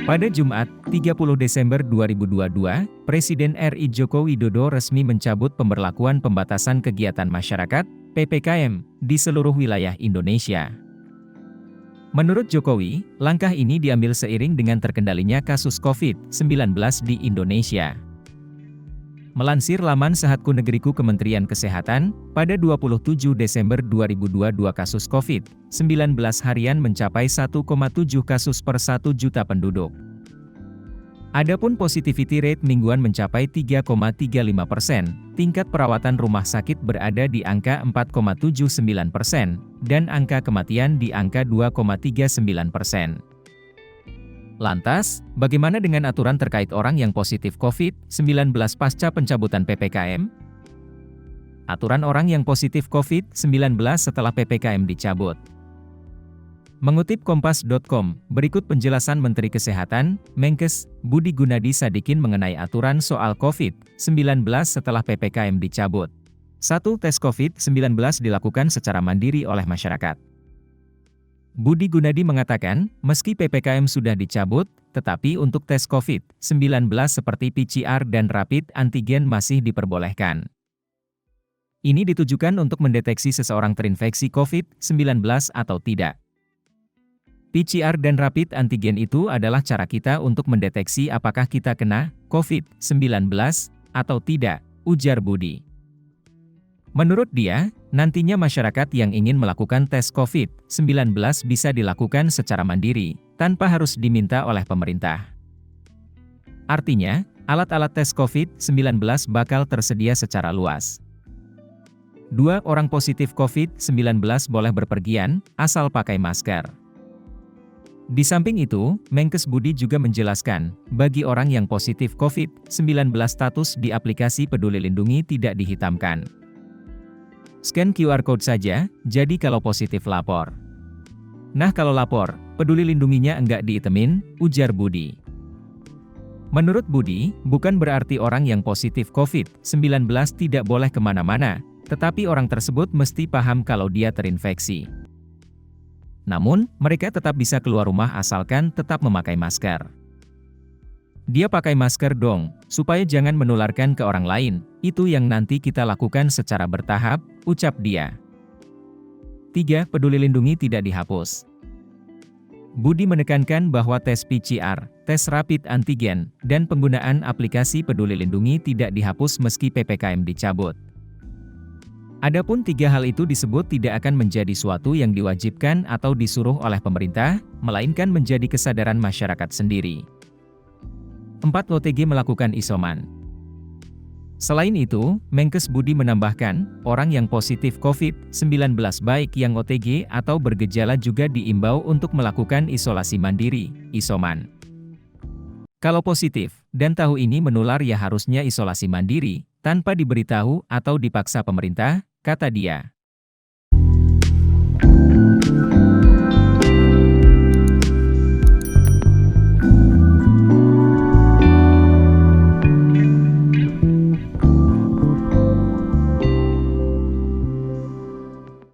Pada Jumat, 30 Desember 2022, Presiden RI Joko Widodo resmi mencabut pemberlakuan pembatasan kegiatan masyarakat, PPKM, di seluruh wilayah Indonesia. Menurut Jokowi, langkah ini diambil seiring dengan terkendalinya kasus COVID-19 di Indonesia. Melansir laman Sehatku Negeriku Kementerian Kesehatan, pada 27 Desember 2022 kasus COVID-19 harian mencapai 1,7 kasus per 1 juta penduduk. Adapun positivity rate mingguan mencapai 3,35%, tingkat perawatan rumah sakit berada di angka 4,79%, dan angka kematian di angka 2,39%. Lantas, bagaimana dengan aturan terkait orang yang positif COVID-19 pasca pencabutan PPKM? Aturan orang yang positif COVID-19 setelah PPKM dicabut. Mengutip Kompas.com, berikut penjelasan Menteri Kesehatan, Menkes, Budi Gunadi Sadikin mengenai aturan soal COVID-19 setelah PPKM dicabut. 1. Tes COVID-19 dilakukan secara mandiri oleh masyarakat. Budi Gunadi mengatakan, meski PPKM sudah dicabut, tetapi untuk tes COVID-19 seperti PCR dan rapid antigen masih diperbolehkan. Ini ditujukan untuk mendeteksi seseorang terinfeksi COVID-19 atau tidak. PCR dan rapid antigen itu adalah cara kita untuk mendeteksi apakah kita kena COVID-19 atau tidak, ujar Budi. Menurut dia, nantinya masyarakat yang ingin melakukan tes COVID-19 bisa dilakukan secara mandiri, tanpa harus diminta oleh pemerintah. Artinya, alat-alat tes COVID-19 bakal tersedia secara luas. 2. Orang positif COVID-19 boleh berpergian, asal pakai masker. Di samping itu, Menkes Budi juga menjelaskan, bagi orang yang positif COVID-19 status di aplikasi Peduli Lindungi tidak dihitamkan. Scan QR Code saja, jadi kalau positif lapor. Nah kalau lapor, Peduli Lindunginya enggak diitemin, ujar Budi. Menurut Budi, bukan berarti orang yang positif COVID-19 tidak boleh kemana-mana, tetapi orang tersebut mesti paham kalau dia terinfeksi. Namun, mereka tetap bisa keluar rumah asalkan tetap memakai masker. Dia pakai masker dong, supaya jangan menularkan ke orang lain, itu yang nanti kita lakukan secara bertahap, ucap dia. 3. Peduli Lindungi tidak dihapus. Budi menekankan bahwa tes PCR, tes rapid antigen, dan penggunaan aplikasi Peduli Lindungi tidak dihapus meski PPKM dicabut. Adapun 3 hal itu disebut tidak akan menjadi suatu yang diwajibkan atau disuruh oleh pemerintah, melainkan menjadi kesadaran masyarakat sendiri. 4. OTG melakukan isoman. Selain itu, Menkes Budi menambahkan, orang yang positif COVID-19 baik yang OTG atau bergejala juga diimbau untuk melakukan isolasi mandiri, isoman. Kalau positif, dan tahu ini menular ya harusnya isolasi mandiri, tanpa diberitahu atau dipaksa pemerintah, kata dia.